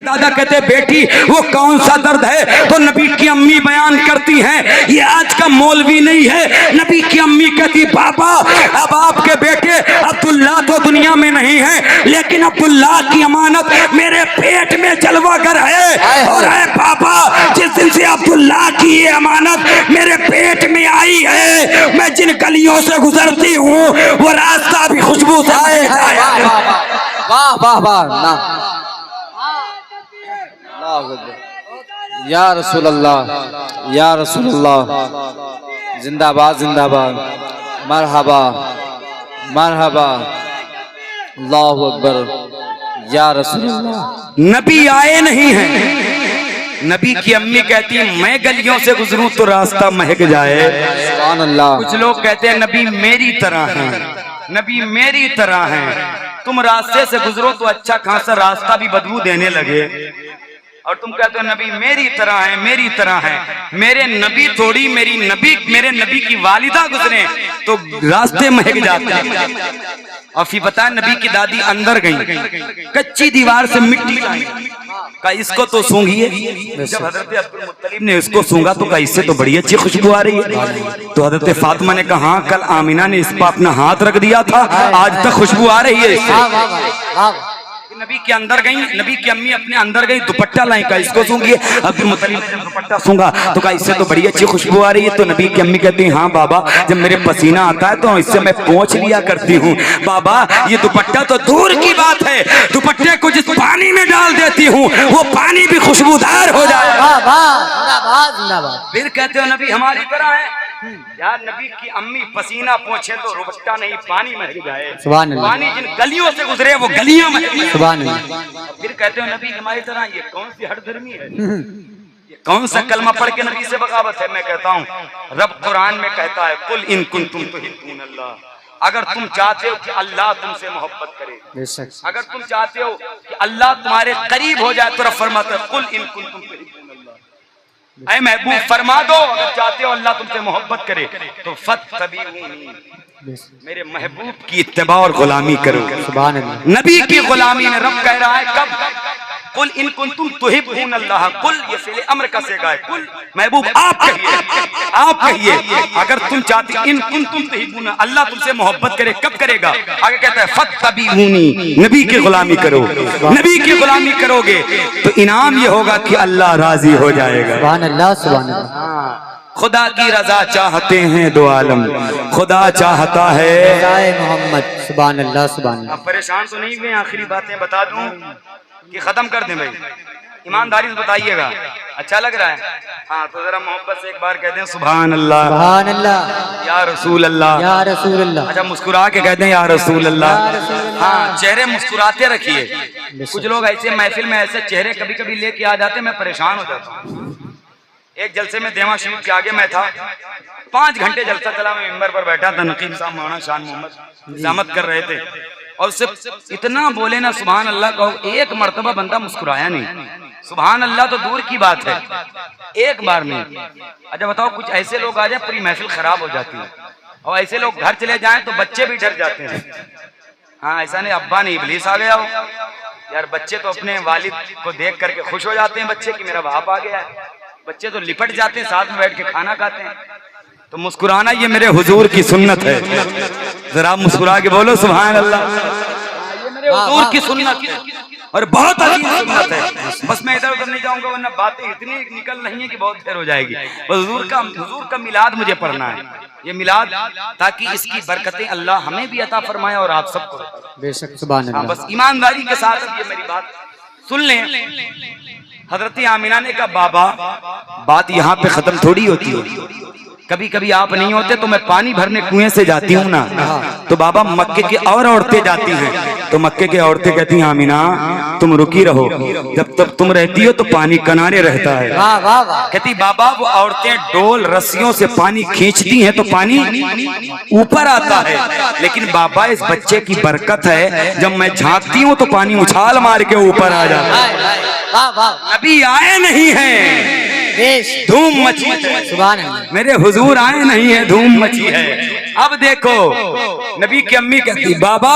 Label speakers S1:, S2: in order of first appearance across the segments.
S1: दादा कहते बेटी वो कौन सा दर्द है, तो नबी की अम्मी बयान करती हैं ये आज का मौलवी नहीं है। नबी की अम्मी कहती बाबा अब आपके बेटे अब्दुल्ला तो दुनिया में नहीं है, लेकिन अब्दुल्ला की अमानत मेरे पेट में जलवागर है। और है बाबा जिस दिन से अब्दुल्ला की ये अमानत मेरे पेट में आई है, मैं जिन गलियों से गुजरती हूँ वो रास्ता भी खुशबू से आएगा।
S2: वाह वाह वाह या रसूल अल्लाह, या रसूल अल्लाह, जिंदाबाद जिंदाबाद, मरहबा मरहबा, अल्लाहु अकबर, या रसूल अल्लाह।
S1: नबी आए नहीं हैं। नबी की अम्मी कहती है मैं गलियों से गुजरूं तो रास्ता महक जाए।
S2: सुभान अल्लाह।
S1: कुछ लोग कहते हैं नबी मेरी तरह हैं, नबी मेरी तरह हैं। तुम रास्ते से गुजरो तो अच्छा खासा रास्ता भी बदबू देने लगे, और तुम कहते हो नबी मेरी तरह है, मेरी तरह है। मेरे नबी थोड़ी मेरे नबी की वालिदा गुजरे तो रास्ते महक जाते हैं। और फिर बता नबी की दादी अंदर गई, कच्ची दीवार से मिट्टी का इसको तो सूंघिए। जब हजरत अब्दुल मुत्तलिब ने इसको सूंघा तो कहा इससे तो बड़ी अच्छी खुशबू आ रही है। तो हजरत फातिमा ने कहा हाँ कल आमिना ने इस पर अपना हाथ रख दिया था, आज तक खुशबू आ रही है इससे। नबी के अंदर गई, नबी की अम्मी अपने अंदर गई, दुपट्टा लाई का इसको सूंघिए। अब्दुल मुत्तलिब ने जब दुपट्टा सूंघा तो कहा इससे तो बड़ी अच्छी खुशबू आ रही है। तो नबी की अम्मी कहती है हाँ बाबा जब मेरे पसीना आता है तो इससे मैं पोंछ लिया करती हूँ। बाबा ये दुपट्टा तो दूर की बात है, दुपट्टे को जिस पानी में डाल देती हूँ वो पानी भी खुशबूदार हो जाए। फिर कहते हो नबी हमारी तरह है। यार नबी की अम्मी पसीना पोंछे तो दुपट्टा नहीं पानी महक जाए। पानी जिन गलियों से गुजरे वो गलियां महक। फिर कहते हो नबी हमारी तरह, ये कौन सी हठधर्मी है, ये कौन सा कलमा पढ़ के नबी से बगावत है। मैं कहता हूँ रब कुरान में कहता है कुल इन कुंतुम तुहिब्बून अल्लाह, अगर तुम चाहते हो कि अल्लाह तुमसे मोहब्बत करे, अगर तुम चाहते हो कि अल्लाह तुम्हारे करीब हो जाए तो रब फरमाता है कुल इन कुंतुम तुहिब्बून अल्लाह, ऐ महबूब फरमा दो अगर चाहते हो अल्लाह तुमसे मोहब्बत करे तो फत्तबीऊनी, मेरे महबूब की इत्तिबा और गुलामी करो।
S2: सुभान अल्लाह।
S1: नबी की गुलामी में रब कह रहा है कब कुल इन कुंतुम तुहिब्बून अल्लाह, कुल ये फिल अम्र का सेगा है, कुल महबूब आप कहिए अगर तुम चाहते इन कुंतुम तुहिब्बून अल्लाह तुमसे मोहब्बत करे कब करेगा। आगे कहता है फत्तबीऊनी, नबी की गुलामी करो। नबी की गुलामी करोगे तो इनाम ये होगा कि अल्लाह राजी हो जाएगा।
S2: सुभान अल्लाह सुभान अल्लाह।
S1: खुदा की रजा चाहते हैं दो आलम, खुदा चाहता है
S2: मोहम्मद। सुभान अल्लाह सुभान अल्लाह।
S1: अब परेशान तो नहीं हुए, आखिरी बातें बता दूं कि खत्म कर दें भाई, ईमानदारी से बताइएगा। अच्छा लग रहा है? हाँ तो जरा मोहब्बत से एक बार कहते हैं सुभान अल्लाह,
S2: सुभान अल्लाह,
S1: या रसूल अल्लाह,
S2: या रसूल अल्लाह।
S1: अच्छा मुस्कुरा के कहते हैं या रसूल अल्लाह। हाँ चेहरे मुस्कुराते रखिए। कुछ लोग ऐसे महफिल में ऐसे चेहरे कभी कभी लेके आ जाते मैं परेशान हो जाता हूँ। एक जलसे में देवा शरीफ के आगे मैं था, 5 घंटे जलसा चला, मैं मिंबर पर बैठा था, नकीब साहब मौलाना शान मोहम्मद इजामत कर रहे थे और उससे इतना बोले ना सुभान अल्लाह कहो, एक मर्तबा बंदा मुस्कुराया नहीं। सुभान अल्लाह तो दूर की बात है, एक बार में। अच्छा बताओ कुछ ऐसे लोग आ जाए पूरी महफिल खराब हो जाती है, और ऐसे लोग घर चले जाएं तो बच्चे भी डर जाते हैं। हाँ ऐसा नहीं अब्बा नहीं इब्लीस आ गया हो यार, बच्चे तो अपने वालिद को देख करके खुश हो जाते हैं बच्चे की मेरा बाप आ गया है, बच्चे तो लिपट जाते हैं, साथ में बैठ के खाना खाते हैं। तो मुस्कुराना ये मेरे हुजूर की सुन्नत है, जरा मुस्कुरा के बोलो सुभान अल्लाह, ये मेरे हुजूर की सुन्नत है और बहुत अजीब सुन्नत है। बस मैं इधर उधर नहीं जाऊंगा वरना बातें इतनी निकल रही हैं कि बहुत देर हो जाएगी। हुजूर का मिलाद मुझे पढ़ना है, ये मिलाद, ताकि इसकी बरकतें अल्लाह हमें भी अता फरमाए और आप सबको। बेशक सुभान अल्लाह। बस ईमानदारी के साथ ये मेरी बात सुन लें। हजरत आमिना ने कहा बाबा बात यहाँ पे खत्म थोड़ी होती है, कभी कभी आप नहीं होते तो मैं पानी भरने कुएं से जाती हूँ ना, तो बाबा मक्के की और औरतें जाती हैं तो मक्के की औरतें कहती हैं आमिना तुम रुकी रहो, जब तक तुम रहती हो तो पानी किनारे रहता है। कहती बाबा वो औरतें डोल रस्सियों से पानी खींचती हैं तो पानी ऊपर आता है, लेकिन बाबा इस बच्चे की बरकत है जब मैं झांकती हूँ तो पानी उछाल मार के ऊपर आ जाता है। नबी आए नहीं है धूम मची है, मेरे हुजूर आए नहीं है धूम मची है। अब देखो नबी की अम्मी कहती बाबा,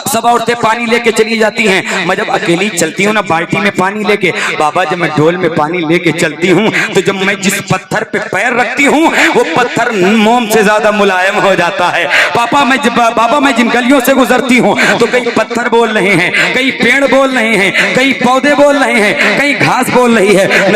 S1: सब औरतें पानी लेके चली जाती हैं, मैं जब अकेली चलती हूँ ना बाल्टी में पानी लेके, बाबा जब मैं डोल में पानी लेके चलती हूँ तो जब मैं जिस पत्थर पे पैर रखती हूँ वो पत्थर मोम से ज्यादा मुलायम हो जाता है। बाबा मैं जिन गलियों से गुजरती हूँ तो कई पत्थर बोल रहे हैं, कई पेड़ बोल रहे हैं, कई पौधे बोल रहे हैं, कई घास बोल रही है।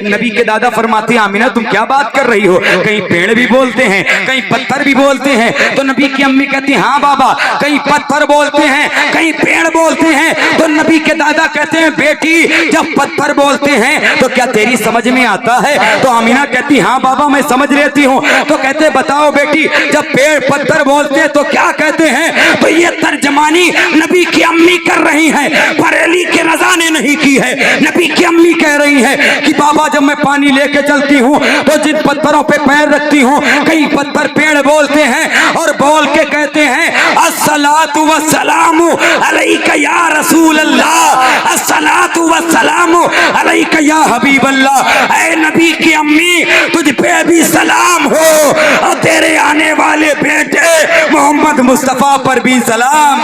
S1: नबी के दादा फरमाते हैं आमीना तुम क्या बात कर रही हो, कई पेड़ भी बोलते हैं, कई पत्थर भी बोलते हैं। तो नबी की अम्मी कहती हाँ बाबा, कई पत्थर बोलते हैं, कई पेड़ बोलते हैं। तो नबी के दादा कहते हैं बेटी जब पत्थर बोलते हैं तो क्या तेरी समझ में आता है? तो आमीना कहती हाँ बाबा मैं समझ लेती हूँ। तो कहते बताओ बेटी जब पेड़ पत्थर बोलते हैं तो क्या कहते हैं? तो ये तर्जमानी नबी की अम्मी कर रही है, बरेली के रजा ने नहीं की है। नबी की अम्मी कह रही है कि बाबा जब मैं पानी लेके चलती हूँ तो जिन पत्थरों पे पैर रखती हूँ कई पत्थर पेड़ बोलते हैं और बोल के कहते हैं अस्सलातु वस्सलामु अलैका या रसूल अल्लाह, अस्सलातु वस्सलामु अलैका या हबीब अल्लाह। ऐ नबी की अम्मी तुझ पे भी सलाम हो और तेरे आने वाले बेटे मोहम्मद मुस्तफा पर भी सलाम।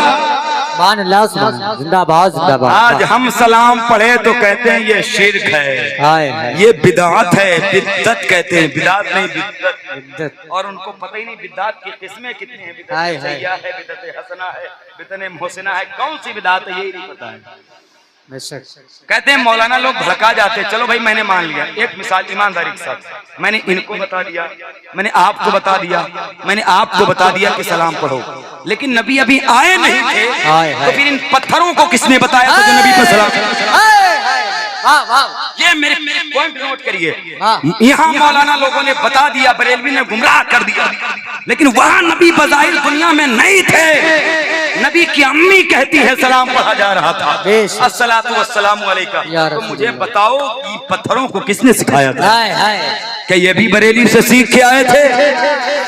S2: सुभान अल्लाह, सुभान अल्लाह, जिंदाबाद जिंदाबाद।
S1: आज हम सलाम पढ़े तो कहते हैं ये शिर्क है,
S2: हाय हाय,
S1: ये बिदात है, बिद्दत कहते हैं, बिदात नहीं बिद्दत।
S2: बिद्दत।
S1: और उनको पता ही नहीं बिदात की किस्में कितनी है,
S2: हाय
S1: बिदअत
S2: हाय।
S1: सय्या है, बिदअत हसना है, बिदअत मुहसिना है, कौन सी बिदात है यही नहीं पता है।
S2: बेशक।
S1: कहते हैं मौलाना लोग भड़का जाते हैं। चलो भाई मैंने मान लिया, एक मिसाल ईमानदारी के साथ मैंने इनको बता दिया, मैंने आपको बता दिया, मैंने आपको बता दिया कि सलाम पढ़ो, लेकिन नबी अभी आए नहीं थे तो फिर इन पत्थरों को किसने बताया था जो नबी पर सलाम?
S2: वाह वाह,
S1: ये मेरे पॉइंट नोट करिए। यहाँ मौलाना लोगों ने बता दिया, बरेलवी ने गुमराह कर दिया, लेकिन वहां नबी बज़ाहिर दुनिया में नहीं थे। नबी की अम्मी कहती है सलाम पढ़ा जा रहा था, अस्सलातु वस्सलामु अलैका। तो मुझे बताओ कि पत्थरों को किसने सिखाया था?
S2: हाय हाय,
S1: क्या ये भी बरेली से सीख के आए थे?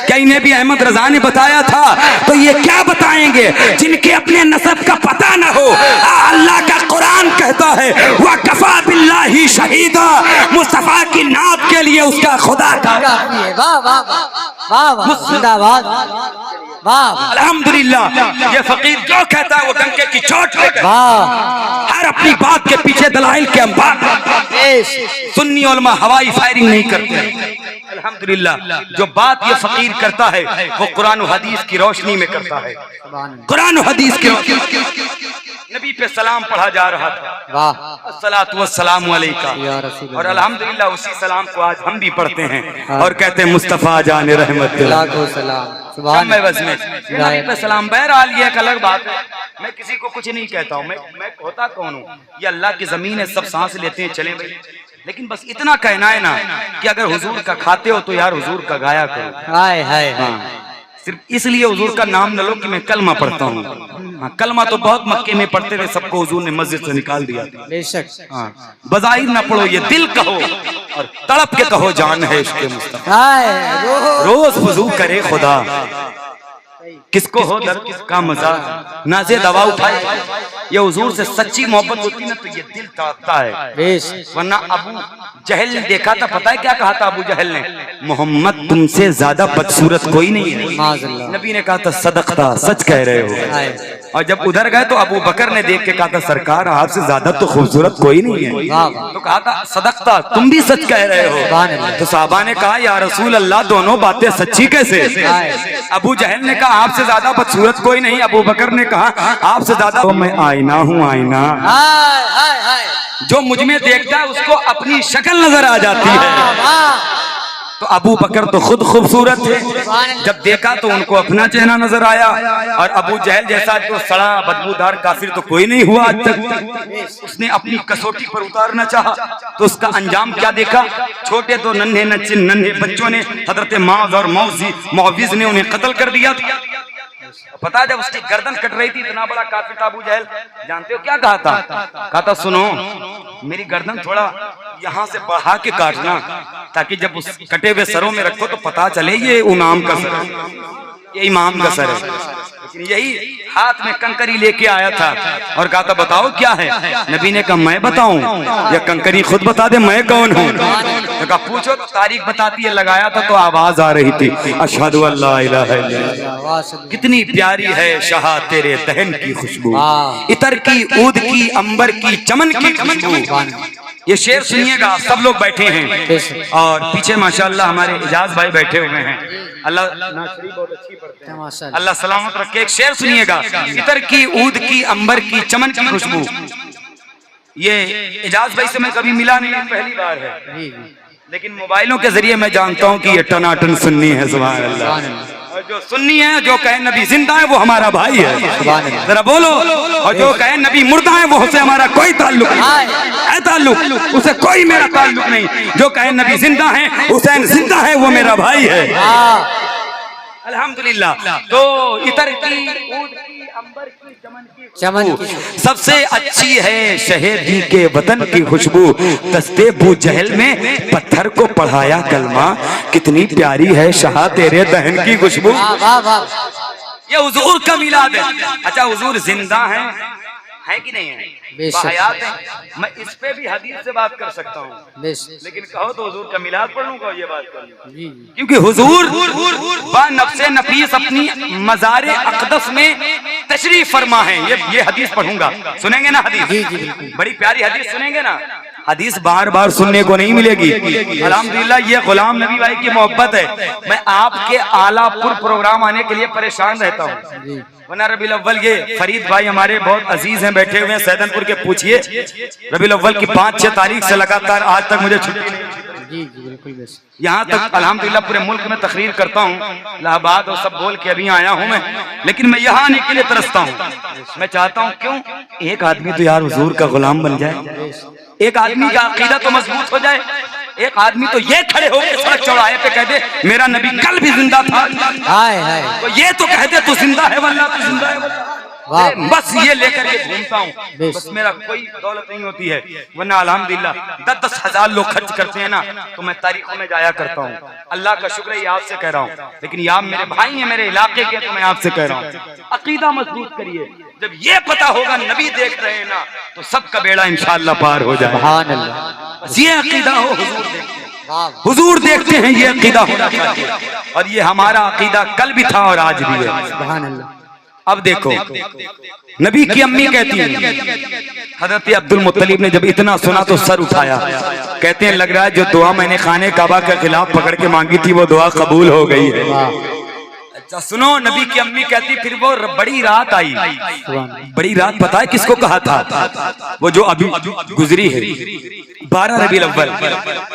S1: क्या इन्हें भी अहमद रजा ने बताया था? तो ये क्या बताएंगे जिनके अपने नसब का पता न हो? अल्लाह का कुरान कहता है वह कफा बिल्लाही शहीदा, मुस्तफा की नात के लिए उसका खुदा का।
S2: वाह वाह वाह वाह, जिंदाबाद वाह,
S1: अल्हम्दुलिल्लाह। ये फकीर जो कहता है वो डंके की चोट लेकर
S2: वाह,
S1: हर अपनी बात के पीछे दलाइल के अंबार। सुन्नी उलमा हवाई फायरिंग नहीं करते। अल्हम्दुलिल्लाह जो बात ये फकीर करता है वो कुरान और हदीस की रोशनी में करता है। कुरान और हदीस की नबी पे सलाम पढ़ा जा रहा था,
S2: वाह,
S1: अस्सलातु वस्सलामु अलैका।
S2: या रसूल
S1: और अल्हम्दुलिल्लाह उसी सलाम को आज हम भी पढ़ते हैं और कहते हैं मुस्तफा जाने रहमत
S2: लाखों सलाम, सुभान
S1: में बस में नबी पे सलाम। बहरहाल ये एक अलग बात है, मैं किसी को कुछ नहीं कहता हूँ, मैं होता कौन हूँ? ये अल्लाह की जमीन है, सब सांस लेते हैं चले भाई, लेकिन बस इतना कहना है ना कि अगर हुजूर का खाते हो तो यार हुजूर का गाया करो।
S2: हाय हाय,
S1: सिर्फ इसलिए हुजूर का नाम न लो कि मैं कलमा पढ़ता हूँ। हाँ, कलमा तो बहुत मक्के में पढ़ते थे, सबको हुजूर ने मस्जिद से निकाल दिया था।
S2: बेशक।
S1: हाँ, बज़ाहिर ना पढ़ो, ये दिल कहो और तड़प के कहो जान है इश्क़ मुस्तफ़ा।
S2: हाय,
S1: रोज वुज़ू करे खुदा, किसको हो दर्द किसका मजा, नाज़े दवा उठाए। ये हुजूर से सच्ची मोहब्बत होती ना तो ये दिल तड़पता है। वरना अबू जहल ने देखा था, पता है क्या कहा था अबू जहल ने? मोहम्मद तुमसे ज्यादा बदसूरत कोई नहीं है। नबी ने कहा था सदकता, सच कह रहे हो। और जब उधर गए तो अबू बकर ने देख के कहा था सरकार आपसे ज्यादा तो खूबसूरत कोई नहीं है। तो कहा था सदकता, तुम भी सच कह रहे हो। तो साहबा ने कहा या रसूल अल्लाह दोनों बातें सच्ची कैसे? अबू जहल ने कहा आपसे ज्यादा बदसूरत कोई नहीं। अबू बकर ने कहा आपसे ज्यादा तो मैं आईना हूँ, आईना। जो मुझ में देखता है उसको अपनी शक्ल नजर आ जाती है। तो अबू बकर तो खुद खूबसूरत थे, जब देखा तो उनको अपना चेहरा नजर आया। और अबू जहल जैसा जो सड़ा बदबूदार काफिर तो कोई नहीं हुआ आज तक। उसने अपनी कसौटी पर उतारना चाहा तो उसका अंजाम क्या देखा? छोटे तो नन्हे बच्चों ने हजरत माउज और मौविज ने उन्हें कत्ल कर दिया। पता जब उसकी गर्दन कट रही थी, इतना बड़ा काफिर था अबू जहल, जानते हो क्या कहा था? कहा था सुनो मेरी गर्दन थोड़ा यहाँ से बढ़ा के काटना, ताकि जब उस कटे हुए सरों में रखो तो पता चले ये इमाम का सर है, ये इमाम का सर है। लेकिन यही हाथ में कंकरी लेके आया था और कहा था बताओ क्या है। नबी ने कहा मैं बताऊं या कंकरी खुद बता दे मैं कौन हूँ। तो कहा पूछो। तो तारीख बताती है। लगाया था तो आवाज आ रही थी अशहदु अल्ला इलाहा इल्लल्लाह। कितनी प्यारी है शाह तेरे दहन की खुशबू, इतर की ऊद की अंबर की चमन की खुशबू। ये शेर सुनिएगा। सब लोग बैठे हैं और पीछे माशाअल्लाह हमारे इजाज भाई बैठे हुए हैं। अल्लाह बहुत अच्छी पढ़ते हैं, अल्लाह सलामत रखे। एक शेर सुनिएगा। इतर की ऊद की अंबर की चमन की खुशबू। ये इजाज भाई से मैं कभी मिला नहीं, पहली बार है, लेकिन मोबाइलों के जरिए मैं जानता हूँ कि ये टनाटन सुन्नी है। सुभान अल्लाह। और जो सुन्नी है जो कहे नबी जिंदा है वो हमारा भाई है। जरा बोलो। और जो कहे नबी मुर्दा है वो उससे हमारा कोई ताल्लुक नहीं है। ताल्लुक उसे कोई मेरा ताल्लुक नहीं। जो कहे नबी जिंदा है हुसैन जिंदा है वो मेरा भाई है। अल्हम्दुलिल्लाह। तो इतर की ऊद की अंबर की चमन की सबसे अच्छी है शहीदी के वतन की खुशबू। दस्ते बू जहल में पत्थर को पढ़ाया कलमा, कितनी प्यारी है शाह तेरे दहन की खुशबू। ये हुजूर का मिलाद है। अच्छा हुजूर जिंदा है कि नहीं है? बाहयात है। मैं इस पे भी हदीस से बात कर सकता हूँ, लेकिन कहो तो हुजूर का मिलाद पढ़ लूंगा ये बात कर लूं। क्योंकि हुजूर नफ्से नफीस अपनी मज़ारे अक़दस में तशरीफ फरमा है। ये हदीस पढ़ूंगा, सुनेंगे ना हदीस? बड़ी प्यारी हदीस सुनेंगे ना। हदीस बार बार सुनने को नहीं मिलेगी। अल्हम्दुलिल्लाह ये गुलाम नबी भाई की मोहब्बत है। मैं आपके आलापुर प्रोग्राम आने के लिए परेशान रहता हूँ। वरना रबीउल अव्वल ये फरीद भाई हमारे बहुत अजीज हैं, बैठे हुए हैं सैदनपुर के। पूछिए रबीउल अव्वल की 5-6 तारीख से लगातार आज तक मुझे छुट्टी नहीं। बिल्कुल। यहाँ तक अल्हम्दुलिल्लाह पूरे मुल्क में तकरीर करता हूँ, इलाहाबाद और सब बोल के अभी आया हूँ मैं, लेकिन मैं यहाँ आने के लिए तरसता हूँ। मैं चाहता हूँ क्यों एक आदमी तो यार हुजूर का गुलाम बन जाए, एक आदमी का अकीदा तो मजबूत हो जाए, एक आदमी तो ये खड़े होकर सड़क चौराहे पे कह दे मेरा नबी कल भी जिंदा था। तो ये तो कह दे तू जिंदा है वल्लाह तू जिंदा है। बस ये लेकर के घूमता हूँ, बस मेरा कोई दौलत नहीं होती है। वरना अल्हम्दुलिल्लाह 10-10 हजार लोग खर्च करते हैं ना, तो मैं तारीखों में जाया करता हूँ। अल्लाह का शुक्र है आपसे कह रहा हूँ, लेकिन आप मेरे भाई हैं मेरे इलाके के, तो मैं आपसे कह रहा हूँ अकीदा मजबूत करिए। जब ये पता होगा नबी देख रहे हैं ना, तो सबका बेड़ा इंशाअल्लाह पार हो जाए। ये अकीदा हो हुजूर देखते हैं, ये अकीदा होना चाहिए। और ये हमारा अकीदा कल भी था और आज भी है। अब देखो नबी की अम्मी कहती है, हजरत अब्दुल मुत्तलिब ने जब इतना सुना तो सर उठाया। कहते हैं लग रहा है जो दुआ मैंने खाने काबा के खिलाफ पकड़ के मांगी थी वो दुआ कबूल हो गई है। अच्छा सुनो, नबी की अम्मी कहती फिर वो बड़ी रात आई। बड़ी रात पता है किसको कहा था? वो जो अभी गुजरी है 12 रबीउल अव्वल,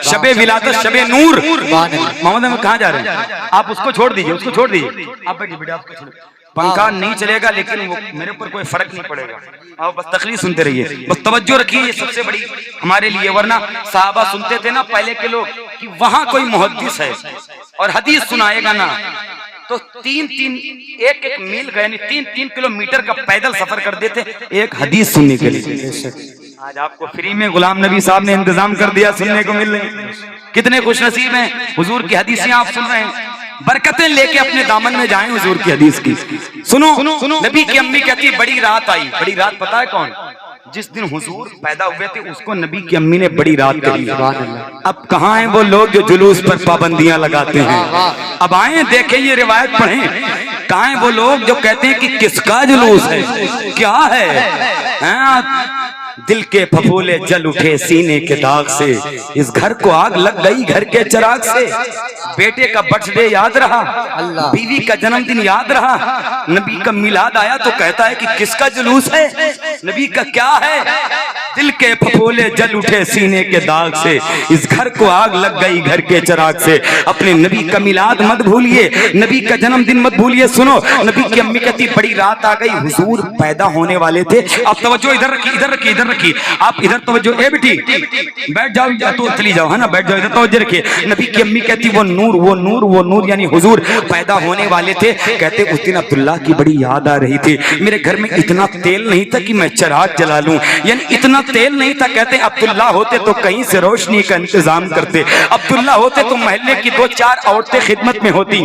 S1: शबे विलादत शबे नूर। मोहम्मद में कहाँ जा रहे हैं आप? उसको छोड़ दीजिए, उसको छोड़ दीजिए। आप बैठिए बेटा, आपको छोड़। पंखा नहीं चलेगा लेकिन वो मेरे ऊपर कोई फर्क नहीं पड़ेगा। आप बस तकलीफ सुनते रहिए, बस तवज्जो रखिए, ये सबसे बड़ी हमारे लिए। वरना साहबा सुनते थे ना पहले के लोग कि वहां कोई मुहद्दिस है और हदीस सुनाएगा ना, तो 3-3 एक मील गए, 3-3 किलोमीटर का पैदल सफर कर देते एक हदीस सुनने के लिए। आज आपको फ्री में गुलाम नबी साहब ने इंतजाम कर दिया, सुनने को मिल रहे। कितने खुशनसीब हैं, हुजूर की हदीसें आप सुन रहे हैं। बरकतें लेके अपने दामन में जाएं हुजूर की हदीस की। सुनो नबी की अम्मी कहती बड़ी रात आई। बड़ी रात पता है कौन? जिस दिन हुजूर पैदा हुए थे उसको नबी की अम्मी ने बड़ी रात कही। अब कहाँ हैं वो लोग जो जुलूस पर पाबंदियां लगाते हैं? अब आए देखें ये रिवायत पढ़ें। कहाँ हैं वो लोग जो कहते हैं कि किसका जुलूस है, क्या है? दिल के फफूले जल उठे सीने के दाग से, इस घर को आग लग गई घर के चिराग से। बेटे का बर्थडे याद रहा, बीवी का जन्मदिन याद रहा, नबी का मिलाद आया तो कहता है कि किसका जुलूस है, नबी का क्या है? दिल के फफूले जल उठे सीने के दाग से, इस घर को आग लग गई घर के चिराग से। अपने नबी का मिलाद मत भूलिए, नबी का जन्मदिन मत भूलिए। सुनो नबी की अम्मी कहती बड़ी रात आ गई, हुजूर पैदा होने वाले थे। अब तवज्जो इधर रखिए, इधर रखिए, इधर की। आप इधर तवज्जो, ए बेटी बैठ जाओ, तो चली जाओ, है ना, बैठ जाओ, इधर तवज्जो रखिए। नबी की अम्मी कहती वो नूर, वो नूर, वो नूर, यानी हुजूर पैदा होने वाले थे। कहते उस दिन अब्दुल्ला की बड़ी याद आ रही थी, मेरे घर में इतना तेल नहीं था कि मैं चिराग जला लूं, यानी इतना तेल नहीं था। कहते अब्दुल्ला होते तो कहीं से रोशनी का इंतजाम करते, अब्दुल्ला होते तो महल्ले की 2-4 औरतें खिदमत में होती।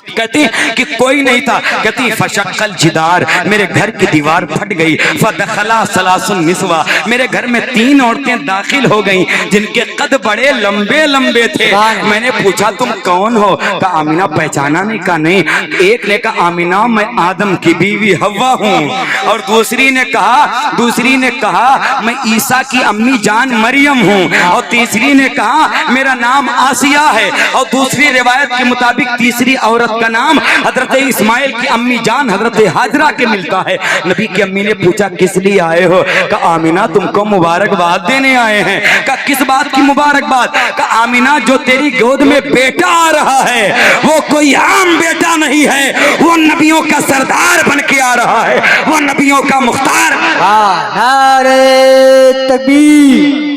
S1: कहती कि कोई नहीं था। कहती फशक्कल जिदार, मेरे घर की दीवार फट गई। फदखला सलासुन निस्वा, मेरे घर में 3 औरतें दाखिल हो गईं जिनके कद बड़े लंबे लंबे थे। मैंने पूछा तुम कौन हो? कहा आमिना। पहचाना नहीं? कहा नहीं। एक ने कहा आमिना मैं आदम की बीवी हव्वा हूँ, और दूसरी ने कहा मैं ईसा की अम्मी जान मरियम हूँ, और तीसरी ने कहा मेरा नाम आसिया है, और दूसरी रिवायत के मुताबिक तीसरी औरत का नाम हजरत इस्माइल की अम्मी जान हजरत हाजरा के मिलता है। नबी की अम्मी ने पूछा किस लिए आए हो? कहा आमिना तुमको मुबारकबाद देने आए हैं। कहा किस बात की मुबारकबाद? कहा आमिना जो तेरी गोद में बेटा आ रहा है वो कोई आम बेटा नहीं है, वो नबियों का सरदार बन के आ रहा है, वो नबियों का मुख्तार।
S2: नारे तकबीर,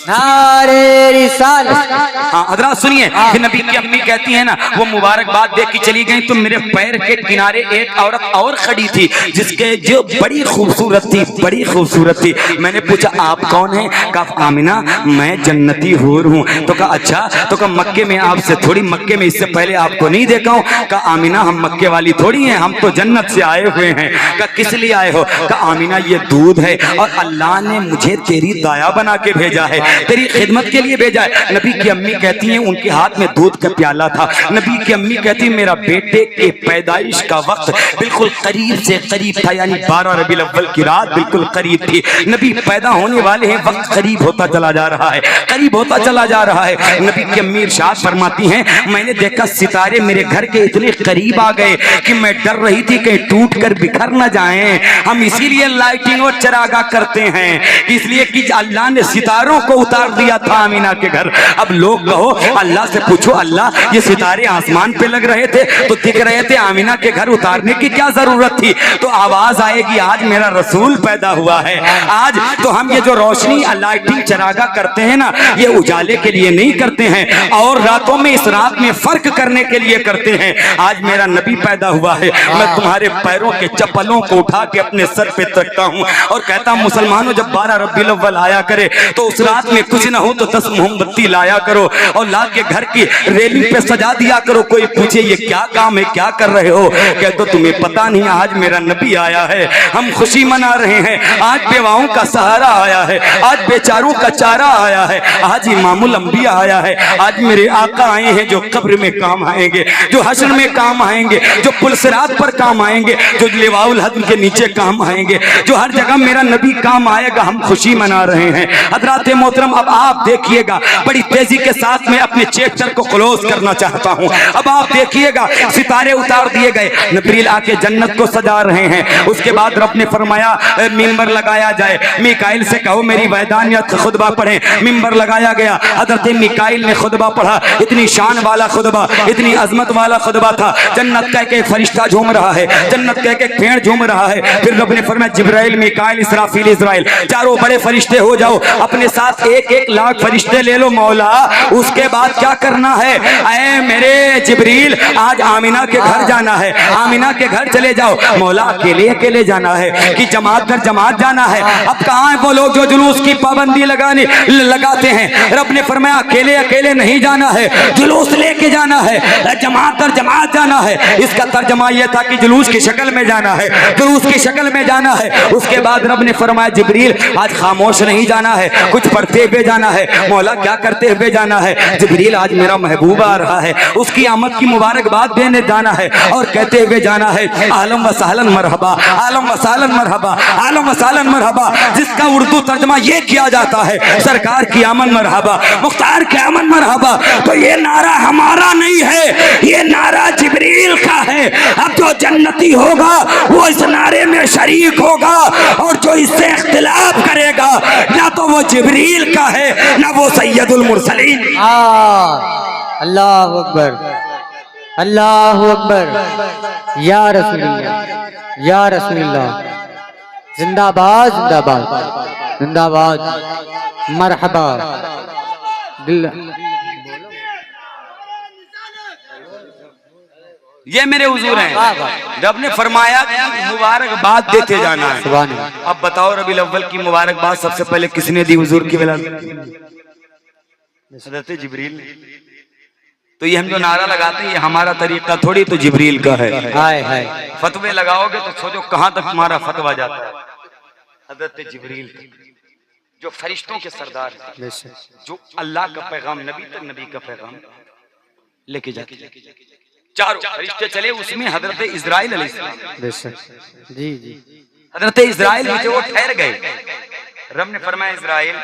S2: नारे रिसालत।
S1: हाँ हजरात सुनिए, फिर नबी की अम्मी कहती है ना, वो मुबारकबाद दे के चली गई तो मेरे पैर के किनारे एक औरत और खड़ी थी जिसके जो बड़ी खूबसूरत थी, बड़ी खूबसूरत थी। मैंने पूछा आप कौन है? कहा आमिना मैं जन्नती हूर हूँ। तो कहा अच्छा, तो कहा मक्के में आपसे थोड़ी, मक्के में इससे पहले आपको नहीं देखा हूँ। कहा आमिना हम मक्के वाली थोड़ी हैं, हम तो जन्नत से आए हुए हैं। कहा किस लिए आए हो? कहा आमिना ये दूध है और अल्लाह ने मुझे तेरी दाया बना के भेजा है, तेरी खिदमत के लिए भेजा है। नबी की अम्मी कहती हैं उनके हाथ में दूध का प्याला था। नबी की अम्मी कहती है मेरा बेटे के पैदाइश का वक्त बिल्कुल करीब से करीब था, यानी 12 रबीउल अव्वल की रात बिल्कुल करीब थी। नबी पैदा होने वाले हैं, वक्त करीब होता चला जा रहा है, करीब होता चला जा रहा है। नबी की अम्मी इरशाद फरमाती हैं मैंने देखा सितारे मेरे घर के इतने करीब आ गए कि मैं डर रही थी कहीं टूट कर बिखर न जाएं। हम इसीलिए लाइटिंग और चरागा करते हैं, इसलिए कि अल्लाह ने सितारों को उतार दिया था आमिना के घर। अब लोग कहो अल्लाह से पूछो अल्लाह ये सितारे आसमान पे लग रहे थे तो दिख रहे थे, आमिना के घर उतारने की क्या जरूरत थी? तो आवाज आएगी आज मेरा रसूल पैदा हुआ है। आज तो हम ये जो रोशनी लाइटिंग चरागा करते हैं ना, ये उजाले के लिए नहीं करते हैं, और रातों में इस रात में फर्क करने के लिए करते हैं। आज मेरा नबी पैदा हुआ है, मैं तुम्हारे पैरों के चप्पलों को उठा के अपने सर पे रखता हूँ और कहता हूँ मुसलमानों जब 12 रबीउल अव्वल आया करे तो उस रात में कुछ ना हो तो 10 मोमबत्ती लाया करो और ला के घर की रेलिंग पे सजा दिया करो। कोई पूछे ये क्या काम है, क्या कर रहे हो? कह दो तुम्हें पता नहीं आज मेरा नबी आया है, हम खुशी मना रहे हैं। आज बेवाओं का सहारा आया है, आज बेचारों का चारा आया है, आज इमामुल अंबिया आया है, आज मेरे आका आए हैं जो कब्र में काम आएंगे, जो हश्र में काम आएंगे, जो पुलसिरात पर काम आएंगे, जो लिवाउल हद के नीचे काम आएंगे, जो हर जगह मेरा नबी काम आएगा। हम खुशी मना रहे हैं। हजरात मोहतरम अब आप देखिएगा, बड़ी तेजी के साथ में अपने चैप्टर को क्लोज करना चाहता हूं। अब आप देखिएगा सितारे उतार दिए गए, जिब्रील आके जन्नत को सजा रहे हैं। उसके बाद रब ने फरमाया मिंबर लगाया जाए, मिकाइल से कहो मेरी वैदानियत खुतबा पढ़े। मिंबर लगाया गया, हजरत मिकाइल ने खुतबा पढ़ा। इतनी शान वाला खुतबा, इतनी अजमत वाला खुतबा था। जन्नत कह के फरिश्ता झूम रहा है, जन्नत कह के पेड़ झूम रहा है। फिर रब ने फरमाया जिब्राइल, मिकाइल, इसराफील, इजराइल चारों बड़े फरिश्ते हो जाओ, अपने साथ 1-1 लाख फरिश्ते ले लो मौला। उसके बाद क्या करना है? ऐ मेरे जिब्रील आज आमिना के घर जाना है, आमिना के घर चले जाओ। मौला अकेले अकेले जाना है कि जमात दर जमात जाना है? अब कहाँ है वो लोग जो जुलूस की पाबंदी लगाते हैं? रब ने फरमाया अकेले अकेले नहीं जाना है, जुलूस लेके जाना है, जमात दर जमात जाना है। इसका तर्जमा यह था कि जुलूस की शक्ल में जाना है, जुलूस की शक्ल में जाना है। उसके बाद रब ने फरमाया जिब्रील आज खामोश नहीं जाना है, कुछ पढ़ते हुए जाना है। मौला क्या करते हुए जाना है? जिब्रील आज मेरा महबूब आ रहा है, उसकी आमद की मुबारकबाद देने जाना है और कहते हुए जाना है आलम व सालन मरहबा, आलम व सालन मरहबा, आलम व सालन मरहबा, जिसका उर्दू तर्जमा ये किया जाता है सरकार की आमद मरहबा, मुख्तार की आमद मरहबा। तो ये नारा हमारा नहीं है, ये नारा जिब्रील का है। अब जो जन्नती होगा वो इस नारे में शरीक होगा और जो इससे इख्तिलाफ करेगा ना तो वो जिब्रील का है ना वो सैयदुल मुरसलीन।
S2: अल्लाहु अकबर, अल्लाहु अकबर, या रसूलुल्लाह, या रसूलुल्लाह। जिंदाबाद जिंदाबाद जिंदाबाद मरहबा दिल
S1: ये मेरे हुजूर हैं। रब ने फरमाया कि मुबारकबाद देते जाना है।
S2: सुभान अल्लाह।
S1: अब बताओ रबीउल अव्वल की मुबारकबाद सबसे पहले किसने दी हुजूर की विलादत? हज़रत जिब्रील ने। तो ये हम जो नारा लगाते हैं ये हमारा तरीका थोड़ी, तो जिब्रील का है।
S2: हाय हाय
S1: फतवे लगाओगे तो सोचो कहां तक तुम्हारा फतवा जाता है। हज़रत जिब्रील जो फरिश्तों के सरदार हैं,
S2: बेशक
S1: जो अल्लाह का पैगाम नबी तक नबी का पैगाम लेके जाते, चारों फरिश्ते चले, उसमें हजरत इजराइल अलैहिस्सलाम।
S2: बेशक जी जी
S1: हजरत इजराइल जो वो ठहर गए। रब ने फरमाया इजराइल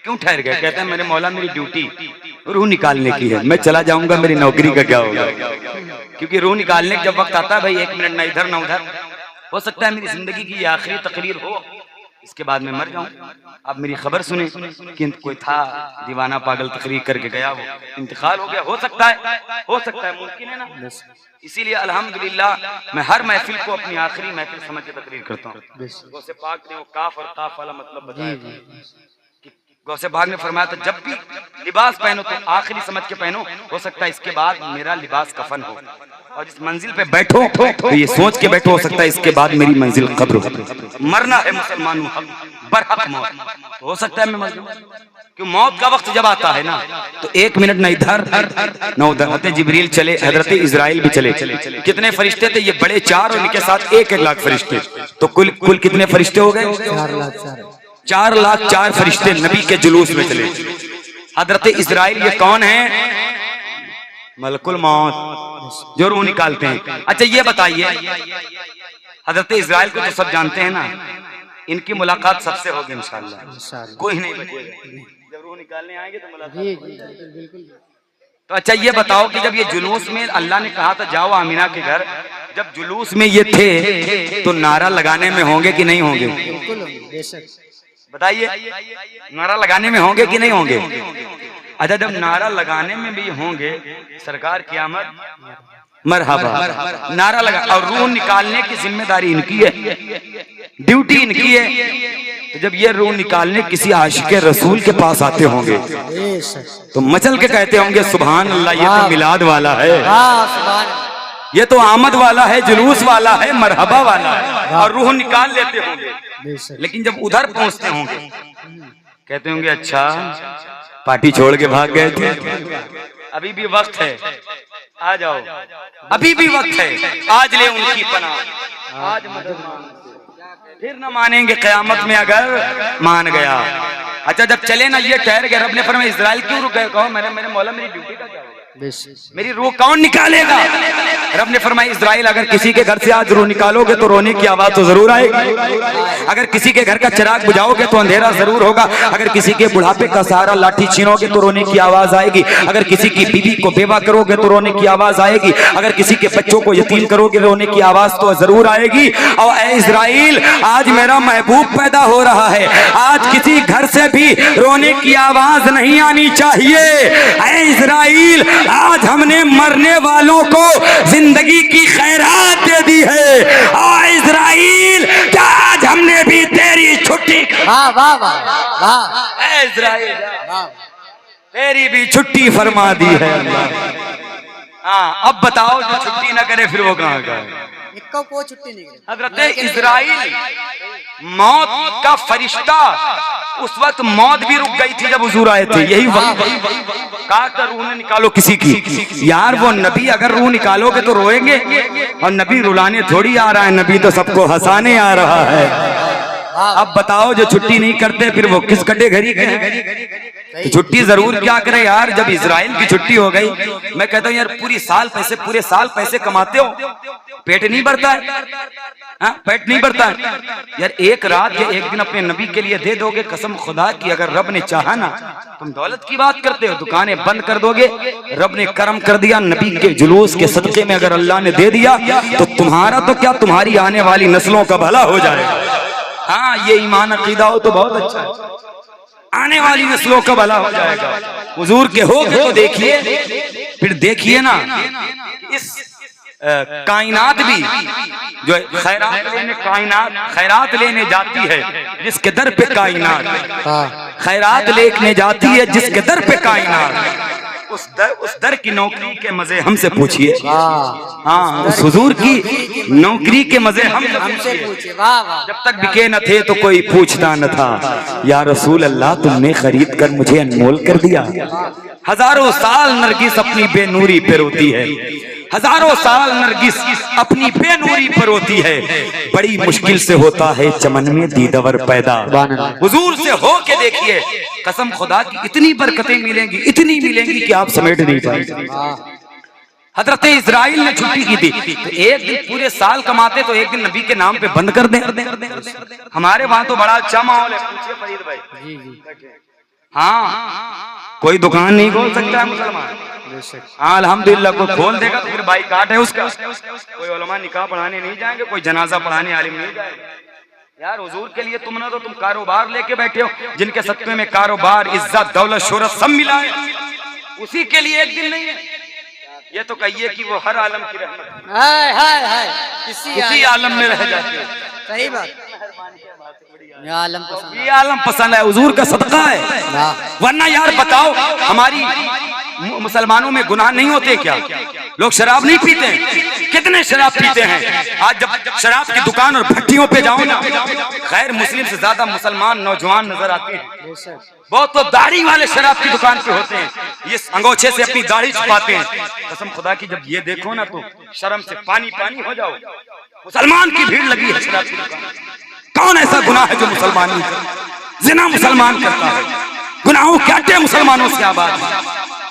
S1: क्यों ठहर गए? कहते हैं मेरे मौला मेरी ड्यूटी रूह निकालने की है, मैं चला जाऊंगा मेरी नौकरी का क्या होगा? क्योंकि रूह निकालने का जब वक्त आता है भाई, एक मिनट ना इधर ना उधर, हो सकता है मेरी जिंदगी की ये आखिरी तकरीर हो, इसके बाद मैं मर जाऊं। आप मेरी खबर सुने कि कोई था दीवाना पागल तकरीर करके गया, वो इंतकाल हो गया, हो सकता है मुमकिन है ना। इसीलिए अल्हम्दुलिल्लाह मैं हर महफिल को अपनी आखिरी महफिल समझ के तकरीर करता हूँ। गौसे पाक ने वो काफ और काफ वाला मतलब बताया कि गौसे पाक ने फरमाया था जब भी लिबास पहनो तो आखिरी समझ के पहनो, हो सकता है इसके बाद मेरा लिबास कफन हो, और जिस मंजिल पे बैठो तो ये सोच के बैठो, हो सकता है इसके बाद मेरी मंजिल कब्र हो। मरना है मुसलमानों बरहक मौत, हो सकता है मैं मर जाऊं। क्यों मौत का वक्त जब आता है ना तो एक मिनट न इधर न उधर। हज़रत जिब्रील चले, हज़रत इजराइल भी चले। कितने फरिश्ते थे? ये बड़े 4 और इनके साथ 1 लाख फरिश्ते, तो कुल कितने फरिश्ते हो गए? 4 लाख 4 फरिश्ते नबी के जुलूस में चले। हज़रत इजराइल ये कौन है? मलकुल मौत, जो रूह निकालते हैं। अच्छा ये बताइए, हजरत इजराइल को तो सब जानते हैं ना, इनकी मुलाकात सबसे होगी इंशाअल्लाह, कोई नहीं बचेगा। जब रूह निकालने आएंगे तो मुलाकात। तो अच्छा ये बताओ कि जब ये जुलूस में अल्लाह ने कहा था जाओ आमीना के घर, जब जुलूस में ये थे तो नारा लगाने में होंगे कि नहीं होंगे? बताइए, नारा लगाने में होंगे कि नहीं होंगे? अच्छा जब नारा लगाने में भी होंगे, सरकार की आमद मरहबा नारा लगा, और रूह निकालने की जिम्मेदारी इनकी है, ड्यूटी इनकी है। तो जब ये रूह निकालने किसी आशिक रसूल के पास आते होंगे तो मचल के कहते होंगे सुभान अल्लाह, ये तो मिलाद वाला है, ये तो आमद वाला है, जुलूस वाला है, मरहबा वाला है, और रूह निकाल लेते होंगे। लेकिन जब उधर पहुंचते होंगे कहते होंगे अच्छा पार्टी छोड़ के भाग गए थे, अभी भी वक्त है, आ जाओ, अभी भी वक्त है, आज ले उनकी पनाह, आज मदद फिर न मानेंगे कयामत में अगर मान गया। अच्छा जब चले ना ये ठहर गए, रब ने फरमाया इजराइल क्यों रुक गए? कहो मेरे मौला मेरी ड्यूटी का क्या होगा, मेरी रूह कौन निकालेगा? रब ने फरमाया इजराइल अगर किसी के घर से आज रूह निकालोगे तो रोने की आवाज तो जरूर आएगी, अगर किसी के घर का चिराग बुझाओगे तो अंधेरा जरूर होगा, अगर किसी के बुढ़ापे का सहारा लाठी छीनोगे तो रोने की आवाज आएगी, अगर किसी की बीवी को बेवा करोगे तो रोने की आवाज आएगी, अगर किसी के बच्चों को यतीम करोगे रोने की आवाज तो जरूर आएगी। और ऐ इजराइल आज मेरा महबूब पैदा हो रहा है, आज किसी घर से भी रोने की आवाज नहीं आनी चाहिए। ऐ इजराइल आज हमने मरने वालों को जिंदगी की खैरात दे दी है, और इजराइल क्या आज हमने भी तेरी छुट्टी,
S2: वाह वाह वाह वाह,
S1: इजराइल तेरी भी छुट्टी फरमा दी है अल्लाह। हाँ अब बताओ जो छुट्टी ना करे फिर वो कहाँ का है?
S2: को छुट्टी नहीं।
S1: हजरत इजराइल मौत का फरिश्ता, उस वक्त मौत भी रुक गई थी जब हुजूर आए थे, यही वक्त कहा था रूह ने निकालो किसी की। यार वो नबी अगर रूह निकालोगे तो रोएंगे, और नबी रुलाने थोड़ी आ रहा है, नबी तो सबको हंसाने आ रहा है। अब बताओ जो छुट्टी नहीं करते फिर वो किस कटे घड़ी तो छुट्टी जरूर क्या करे यार। जब इजराइल की छुट्टी हो गई, मैं कहता हूँ यार पूरे साल पैसे कमाते हो, पेट नहीं भरता है? पेट नहीं भरता है यार? एक रात या एक दिन अपने नबी के लिए दे दोगे, कसम खुदा की अगर रब ने चाहा ना, तुम दौलत की बात करते हो, दुकानें बंद कर दोगे, रब ने करम कर दिया, नबी के जुलूस के सदके में अगर अल्लाह ने दे दिया तो तुम्हारा तो क्या तुम्हारी आने वाली नस्लों का भला हो जाएगा। हाँ ये ईमान अकीदा हो तो बहुत अच्छा है, आने वाली नस्लों का भला हो जाएगा। हुजूर के हो गए तो देखिए, फिर देखिए ना इस कायनात भी जो खैरात लेने जाती है जिसके दर पे कायनात, खैरात लेने जाती है जिसके दर पे कायनात, उस दर की नौकरी के मजे हमसे पूछिए। हाँ, उस हुजूर की नौकरी के मजे हमसे पूछिए। जब तक बिके न थे तो कोई पूछता न था, या रसूल अल्लाह तुमने खरीद कर मुझे अनमोल कर दिया। हजारों साल नरगिस अपनी बेनूरी पे रोती है, हजारों साल नरगिस अपनी बेनूरी पर रोती है, बड़ी मुश्किल से होता है चमन में दीदावर पैदा। हुजूर से हो के देखिए, कसम खुदा की इतनी बरकतें मिलेंगी, इतनी मिलेंगी कि आप समेट नहीं पाएंगे। हजरत इजराइल ने छुट्टी की थी, तो एक दिन पूरे साल कमाते तो एक दिन नबी के नाम पे बंद कर दें। हमारे वहां तो बड़ा अच्छा माहौल है, पूछिए फरीद भाई। हाँ, कोई दुकान नहीं खोल सकता है मुसलमान। हाँ अल्हम्दुलिल्लाह, कोई खोल देगा तो फिर बाइकाट है उसका। कोई उलमा निकाह पढ़ाने नहीं जाएंगे, कोई जनाजा पढ़ाने आलिम नहीं जाएंगे। यार हुजूर के लिए तुम कारोबार लेके बैठे हो, जिनके सत्वे में कारोबार, इज्जत, दौलत, शोहरत सब मिला है, उसी के लिए एक दिन नहीं है। ये तो कहिए कि वो हर आलम की रहमत किसी आलम में रह जाती है।
S2: सही बात,
S1: ये आलम पसंद है, हुजूर का सदका है। वरना यार बताओ, हमारी मुसलमानों में गुनाह नहीं होते क्या? लोग शराब नहीं पीते हैं, कितने शराब पीते हैं। आज जब शराब की दुकान और भट्टियों पे जाओ ना, गैर मुस्लिम से ज्यादा मुसलमान नौजवान नजर आते हैं। बहुत तो दाढ़ी वाले शराब की दुकान पे होते हैं, ये अंगोछे से अपनी दाढ़ी छुपाते हैं। कसम खुदा की जब ये देखो ना तो शर्म से पानी पानी हो जाओ। मुसलमान की भीड़ लगी है शराब की दुकान। कौन ऐसा गुनाह है जो मुसलमान नहीं करता? जिना मुसलमान करता है, गुनाहों के अड्डे मुसलमानों से आबाद है,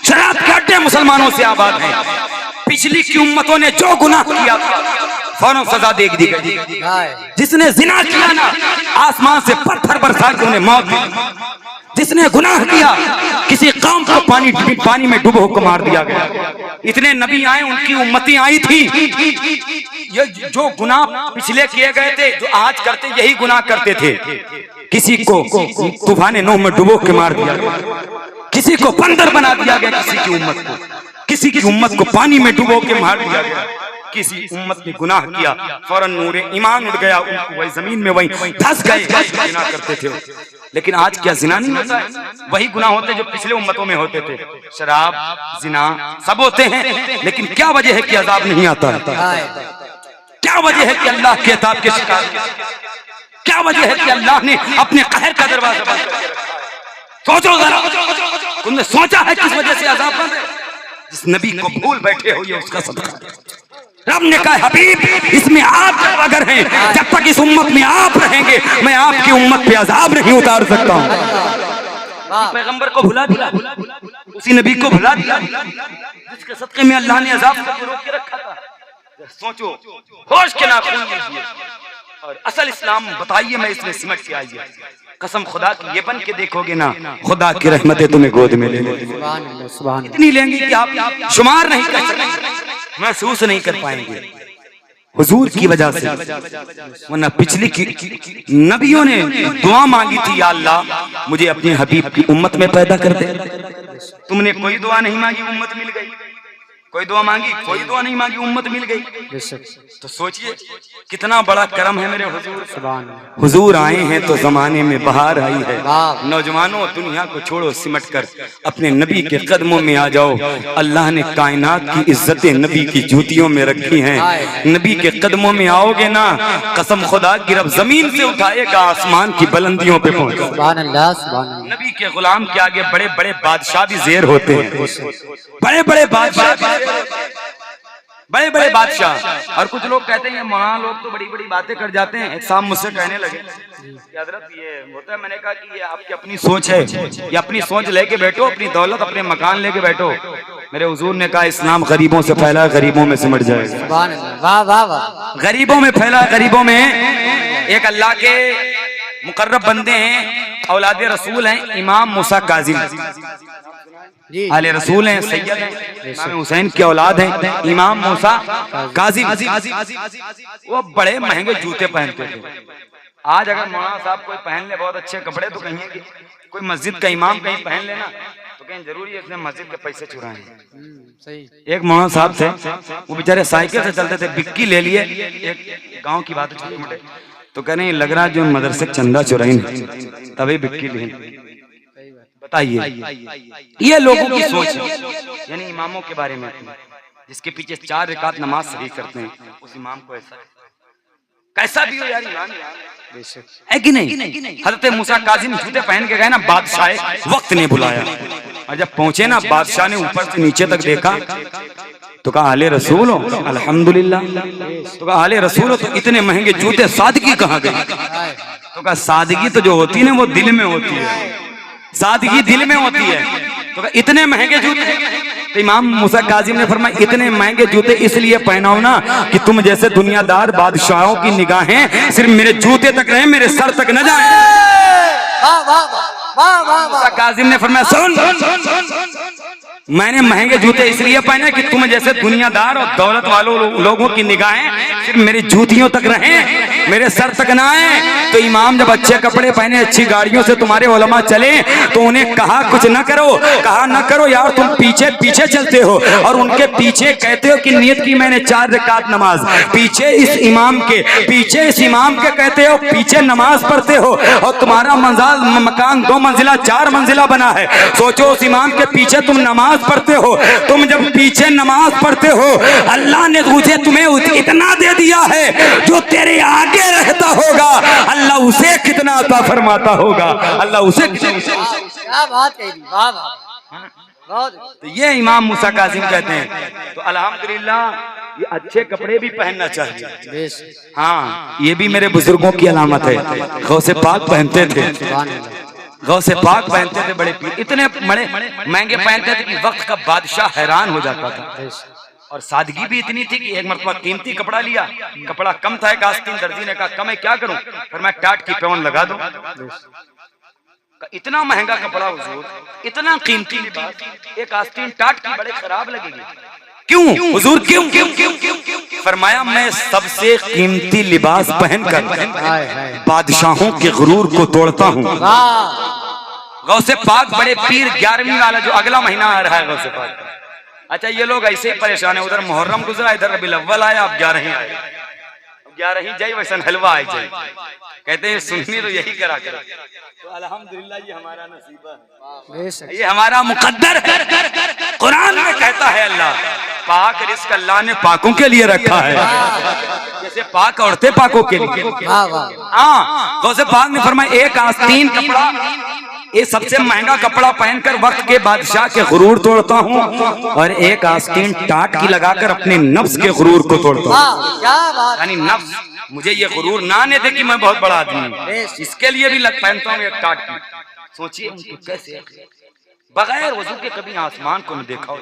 S1: शराब के अड्डे मुसलमानों से आबाद है। पिछली की उम्मतों ने जो गुनाह किया फौरन सजा दे दी गई। जिसने जिना किया ना, आसमान से पत्थर बरसा के उन्हें मौत दी। जिसने गुनाह किया, किसी कौम को पानी में डुबो को मार दिया गया। इतने नबी आए, उनकी उम्मती आई थी। ये जो गुनाह पिछले किए गए थे, जो आज करते यही गुनाह करते थे। किसी को तूफान नूह में डुबो के मार दिया गया, किसी को बंदर बना दिया गया, किसी की उम्मत को पानी में डुबो के मार दिया गया। किसी उम्मत ने गुनाह किया, फौरन नूरे ईमान उड़ गया, उनको वही जमीन में वही धंस गए। जिना करते थे, लेकिन आज क्या जिना नहीं होता है? वही गुनाह होते जो पिछले उम्मतों में होते थे। शराब, जिना सब होते हैं, लेकिन क्या वजह है कि अजाब नहीं आता है? क्या वजह है कि अल्लाह के अताब के शिकार? क्या वजह है कि अल्लाह ने अपने कहर का दरवाजा बंद कर रखा है? सोचो जरा, तुमने सोचा है किस वजह से अजाब बंद है? जिस नबी को भूल बैठे हो, ये उसका सदका। रब ने कहा हबीब, इसमें आप जब अगर हैं, जब तक इस उम्मत में आप रहेंगे, मैं आपकी उम्मत पे अजाब नहीं उतार सकता हूँ। पैगंबर को भुला दिया, उसी नबी को भुला दिया जिसके सदके में अल्लाह ने अजाब से रोक के रखा था। सोचो, होश के नाखून लीजिए और असल इस्लाम बताइए, मैं इसमें सिमट के आइए। कसम खुदा की ये बन के देखोगे ना, खुदा की रहमतें तुम्हें गोद में ले लेंगी। इतनी लेंगी कि आप शुमार नहीं कर सकते, महसूस नहीं कर पाएंगे। हुजूर की वजह से, वरना पिछली नबियों ने दुआ मांगी थी, या अल्लाह मुझे अपने हबीब की उम्मत में पैदा कर दे। तुमने कोई दुआ नहीं मांगी, उम्मत मिल गई। कोई दुआ मांगी, कोई दुआ नहीं मांगी, उम्मत मिल गई। तो सोचिए कितना बड़ा करम है मेरे हुजूर। हुजूर आए हैं तो जमाने में बहार आई है। नौजवानों, दुनिया को छोड़ो, सिमट कर अपने नबी के कदमों में आ जाओ। अल्लाह ने कायनात की इज्जतें नबी की जूतियों में रखी हैं। नबी के कदमों में आओगे ना, कसम खुदा की रब जमीन से उठाएगा, आसमान की बुलंदियों पे पहुंचे। नबी के गुलाम के आगे बड़े बड़े बादशाह भी ज़ेर होते हैं, बड़े बड़े बादशाह, बड़े बड़े बादशाह। और कुछ लोग कहते हैं मौलाना लोग तो बड़ी बड़ी बातें कर जाते हैं। एक साहब मुझसे कहने लगे, हजरत ये होता है, मैंने कहा कि ये आपकी अपनी सोच है, ये अपनी सोच लेके बैठो, अपनी दौलत, अपने मकान लेके बैठो। मेरे हुजूर ने कहा इस्लाम गरीबों से फैला, गरीबों में सिमट जाएगा।
S2: वाह वाह वाह।
S1: गरीबों में फैला, गरीबों में। एक अल्लाह के मुकर्रब बंदे हैं, औलादे रसूल हैं, इमाम मूसा काजिम आले रसूल हैं, सैयद हैं, इमाम हुसैन की औलाद हैं, इमाम मूसा काजिम। वो बड़े महंगे जूते पहनते थे। आज अगर मौलाना साहब कोई पहन ले बहुत अच्छे कपड़े, तो कहिए कि कोई मस्जिद का इमाम कहीं पहन लेना, तो कहीं जरूरी है इसने मस्जिद के पैसे चुराए हैं।
S2: सही।
S1: एक मौलाना साहब थे, वो बेचारे साइकिल से चलते थे, बिक्की ले लिए, एक गांव की बात है छोटे मोटे, तो कह रहे लग रहा जो मदरसे चंदा चुराई नहीं तभी बिक्की ली। बताइए ये लोगों की सोच है, यानी इमामों के बारे में, जिसके पीछे 4 रकात नमाज सही करते हैं उस इमाम को ऐसा कैसा भी हो यार इमाम है कि नहीं। हजरत मूसा काजिम जूते पहन के गए ना, बादशाह वक्त ने बुलाया, और जब पहुंचे ना बादशाह ने ऊपर से नीचे तक देखा तो कहा आले रसूल हो, अल्हम्दुलिल्लाह। तो कहा आले रसूल हो तो इतने महंगे जूते, सादगी कहाँ गई? तो कहा सादगी तो जो होती है ना वो दिल में होती है, सादगी दिल में होती है। तो कहा इतने महंगे जूते? तो इमाम मूसा काजिम ने फरमाया इतने महंगे जूते इसलिए पहनाओ ना कि तुम जैसे दुनियादार बादशाहों की निगाहें सिर्फ मेरे जूते तक रहे, मेरे सर तक न जाए। मूसा काजिम ने फरमाया सुन, मैंने महंगे जूते इसलिए पहने कि तुम जैसे दुनियादार और दौलत वालों लोगों की निगाहें सिर्फ मेरी जूतियों तक रहें, मेरे सर तक ना आए। तो इमाम जब अच्छे कपड़े पहने, अच्छी गाड़ियों से तुम्हारे उलमा चले तो उन्हें कहा कुछ न करो, कहा न करो यार तुम पीछे पीछे चलते हो, और उनके पीछे कहते हो कि नियत की मैंने 4 रकात नमाज, पीछे इस इमाम के, पीछे इस इमाम के कहते हो, पीछे नमाज पढ़ते हो, और तुम्हारा मकान 2 मंजिला 4 मंजिला बना है। सोचो उस इमाम के पीछे तुम नमाज पढ़ते हो, तुम जब पीछे नमाज पढ़ते हो अल्लाह ने तुझे तुम्हें इतना दे दिया है, जो तेरे आगे रहता होगा अल्लाह उसे कितना अता फरमाता होगा, अल्लाह उसे
S2: क्या बात कही, वाह वाह।
S1: तो ये इमाम मूसा काजिम कहते हैं। तो अल्हम्दुलिल्लाह ये अच्छे कपड़े भी पहनना चाहिए। हाँ ये भी मेरे बुजुर्गों की अलामत है, गौसे पाक पहनते थे, गौसे पाक पहनते थे, बड़े पीर इतने बड़े महंगे पहनते थे कि वक्त का बादशाह हैरान हो जाता था। और सादगी भी इतनी थी कि एक मरतबा कीमती कपड़ा लिया, कपड़ा कम था, एक आस्तीन, दर्जी ने कहा कम है क्या करूं, फिर मैं टाट की पेवन लगा दूं। इतना महंगा कपड़ा हुजूर, इतना कीमती, एक आस्तीन टाट की बड़े खराब लगेगी, क्यों हुजूर क्यों क्यों क्यों क्यों क्यों? फरमाया मैं सबसे कीमती लिबास पहनकर बादशाहों के गुरूर को तोड़ता हूँ। गौसे पाक बड़े पीर 11वीं वाला जो अगला महीना आ रहा है गौसे पाक। अच्छा ये लोग ऐसे ही परेशान है, उधर मुहर्रम गुजरा, इधर रबीउल अव्वल आया, अब 11 आए, 11 जाई वैसन हलवा आए जाए, कहते हैं सुन्नी तो यही करा कर। तो अल्हम्दुलिल्लाह ये हमारा नसीब है, ये हमारा मुकद्दर है। कुरान में कहता है अल्लाह पाक रिस्क अल्लाह ने पाकों के लिए रखा है, जैसे पाक औरतें पाकों के लिए। हाँ गौसे पाक ने फरमाया एक आस्तीन कपड़ा, ये सबसे महंगा कपड़ा पहनकर वक्त के बादशाह के गुरूर तोड़ता हूँ, और एक आस्तीन टाट की लगाकर अपने नफ्स के गुरूर को तोड़ता हूँ। यानी नफ्स मुझे ये गुरूर ना आने दे कि मैं बहुत बड़ा आदमी हूँ, इसके लिए भी पहनता हूँ एक टाट की। सोचिए उनके कैसे बगैर वजू के कभी आसमान को न देखा हो,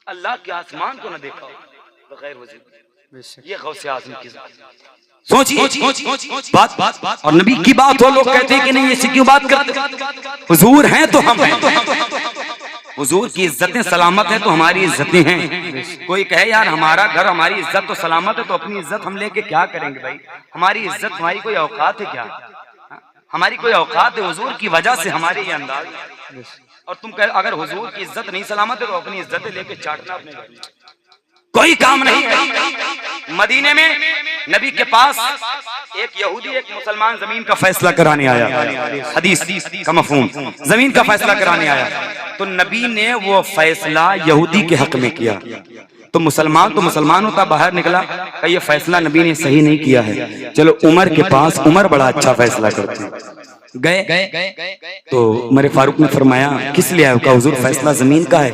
S1: अल्लाह के आसमान को न देखा हो बगैर वजू, ये गौसे आज़म की सोचिए बात। और नबी की बात हो, लोग कहते हैं कि नहीं ऐसी क्यों बात करते, हुजूर हैं तो हम हैं, हुजूर की इज्जतें सलामत है तो हमारी इज्जतें हैं। कोई कहे यार हमारा घर हमारी इज्जत तो सलामत है, तो अपनी इज्जत हम लेके क्या करेंगे भाई, हमारी इज्जत हमारी कोई औकात है क्या, हमारी कोई औकात है, हुजूर की वजह से हमारे ये अंदाज। और तुम कह अगर हुजूर की इज्जत नहीं सलामत है तो अपनी इज्जतें लेके चाटना अपने घर में कोई काम नहीं है। मदीने में नबी के पास एक यहूदी एक मुसलमान जमीन का फैसला कराने आया, हदीस का मफहूम, जमीन का फैसला कराने आया, तो नबी ने वो फैसला यहूदी के हक में किया। तो मुसलमान होता बाहर निकला, ये फैसला नबी ने सही नहीं किया है, चलो उमर के पास, उमर बड़ा अच्छा फैसला करते हैं। गए तो उमर फारूक ने फरमाया किस लिए का हुजूर फैसला जमीन का है,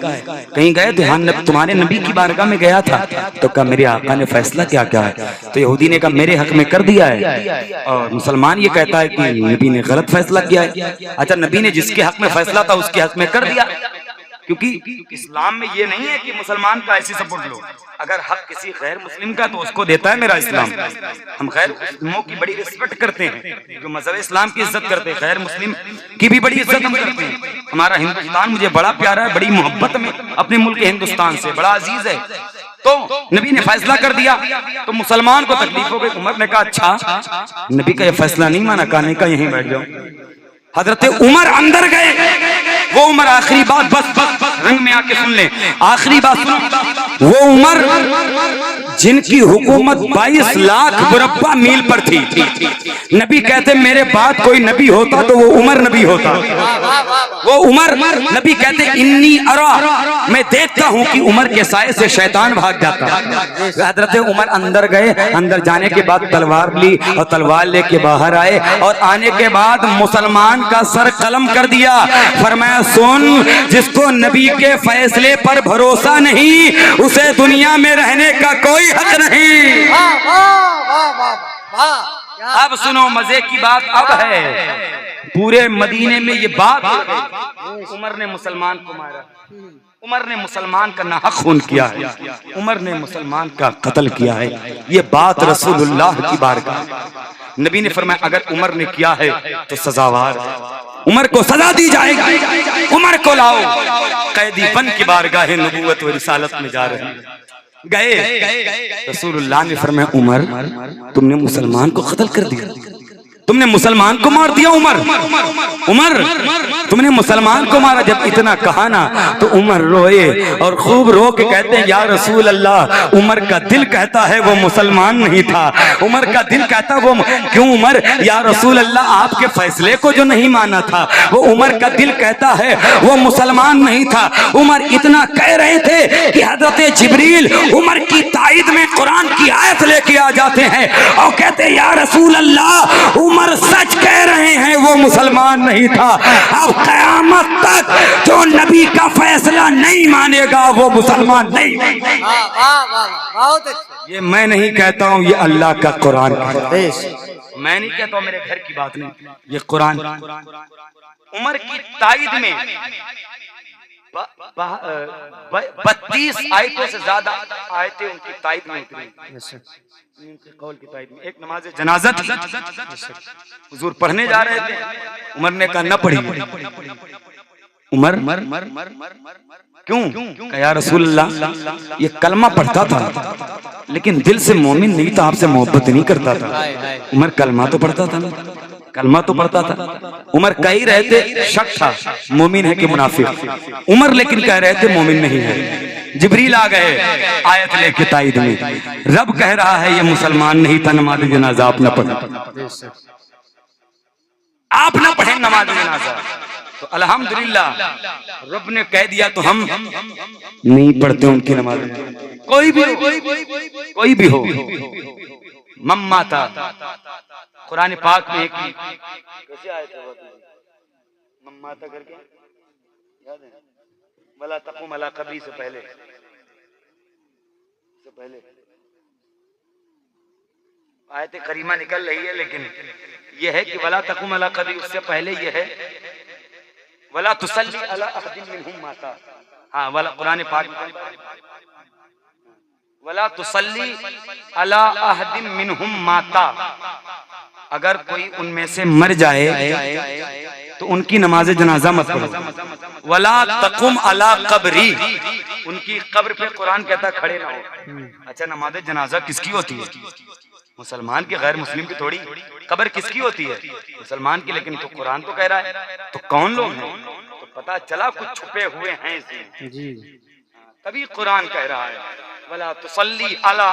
S1: कहीं गए तो हाँ तुम्हारे नबी की बारगाह में गया था, तो कहा मेरे आका ने फैसला क्या क्या है, तो यहूदी ने कहा मेरे हक में कर दिया है, और मुसलमान ये कहता है कि नबी ने गलत फैसला किया है। अच्छा नबी ने जिसके हक में फैसला था उसके हक में कर दिया, क्योंकि इस्लाम में ये नहीं है कि मुसलमान का ऐसी सपोर्ट लो, अगर हक किसी गैर मुस्लिम का तो उसको देता है मेरा इस्लाम। हम गैर मुस्लिमों की बड़ी रिस्पेक्ट करते हैं, जो मजहब इस्लाम की इज्जत करते हैं, गैर मुस्लिम की भी बड़ी इज्जत हम करते हैं। हमारा हिंदुस्तान मुझे बड़ा प्यारा है, बड़ी मोहब्बत में अपने मुल्क हिंदुस्तान से बड़ा अजीज है। तो नबी ने फैसला कर दिया, तो मुसलमान को तकलीफ हो गई। उमर ने कहा अच्छा नबी का ये फैसला नहीं माना, कहने का यहीं बैठ जाओ। हजरत उमर अंदर गए, वो उमर आखिरी बात, बस रंग में आके सुन ले, आखिरी बात सुनो। वो उमर जिनकी हुकूमत 22 लाख मुरब्बा मील पर थी, नबी कहते मेरे बाद कोई नबी होता तो वो उमर नबी होता। वो उमर नबी कहते इन्नी अरा, मैं देखता हूं कि उमर के साए से शैतान भाग जाता। हजरत उमर अंदर गए, अंदर जाने के बाद तलवार ली और तलवार लेके बाहर आए और आने के बाद मुसलमान का सर कलम कर दिया। फरमाया सुन, जिसको नबी के फैसले पर भरोसा नहीं उसे दुनिया में रहने का कोई हक नहीं। अब सुनो मजे की बात अब है, पूरे मदीने में ये बात, उमर ने मुसलमान को मारा, उमर ने मुसलमान का नाहक खून किया है, उमर ने मुसलमान का कत्ल किया है, ये बात रसूलुल्लाह की बारगाह। नबी ने फरमाया अगर उमर ने किया है तो सजावार, उमर को सजा दी जाएगी, उमर को लाओ। कैदी बन की बारगाह नबूवत व रिसालत में जा रहे हैं, गए रसूलुल्लाह ने फरमाया उमर तुमने मुसलमान को कत्ल कर दिया, तुमने मुसलमान को मार दिया। उमर तुमने मुसलमान को मारा। जब इतना कहा ना तो उमर रोए और खूब रो के कहते हैं या रसूल अल्लाह, उमर का दिल कहता है वो मुसलमान नहीं था, उमर का दिल कहता वो क्यों उमर, या रसूल अल्लाह आपके फैसले को जो नहीं माना था वो उमर का दिल कहता है वो मुसलमान नहीं था। उमर इतना कह रहे थे कि हजरत जिब्रील उमर की ताईद में कुरान की आयत लेके आ जाते हैं और कहते या रसूल अल्लाह उमर सच कह रहे हैं वो मुसलमान नहीं था। अब कयामत तक जो नबी का फैसला नहीं मानेगा वो मुसलमान नहीं। ये मैं नहीं कहता हूँ, ये अल्लाह का कुरान है, मैं नहीं कहता हूँ, मेरे घर की बात नहीं, ये कुरान। उमर की ताईद में 32 आयतों से ज्यादा आयतें उनकी ताईद में उतरी, उनके कौल की ताईद में। एक नमाज जनाजा हुजूर पढ़ने जा रहे थे, उमर ने कहा न पढ़ी। उमर क्यों? या रसूलल्लाह ये कलमा पढ़ता था लेकिन दिल से मोमिन नहीं था, आपसे मोहब्बत नहीं करता था। उमर कलमा तो पढ़ता था ना, कलमा तो पढ़ता था। उमर कह ही रहे थे शक था मोमिन है कि मुनाफिक, उमर लेकिन कह रहे थे मोमिन नहीं है। जिब्रील आ गए आयत लेके ताईद में, रब कह रहा है ये मुसलमान नहीं था, नमाज जनाजा आप न पढ़े, आप न पढ़े नमाज जनाजा। तो अल्हम्दुलिल्लाह रब ने कह दिया तो हम नहीं पढ़ते उनकी नमाज। कोई भी हो मम्मा था कुरान पाक में एक कैसे आया था मम्मा था करके याद है, वला तकुम अला कब्री से पहले आयत करीमा निकल रही है, लेकिन यह है कि वला तकुम अला कब्री, उससे पहले यह है वला तुसल्ली अला अहदिन मिनहुम माता। हाँ वाला कुरान पाक वला तुसल्ली अला अहदिन मिनहुम माता, अगर कोई उनमें से मर जाए तो उनकी नमाज जनाजा मत पढ़ो। वला तकुम अला कब्री, उनकी कब्र पे कुरान कहता खड़े ना हो। अच्छा नमाज जनाजा किसकी होती है? मुसलमान की, गैर मुस्लिम की थोड़ी। कब्र किसकी होती है? मुसलमान की। लेकिन तो कुरान तो कह रहा है, तो कौन लोग हैं? तो पता चला कुछ छुपे हुए हैं इसमें, तभी कुरान कह रहा है वला तुसल्ली अला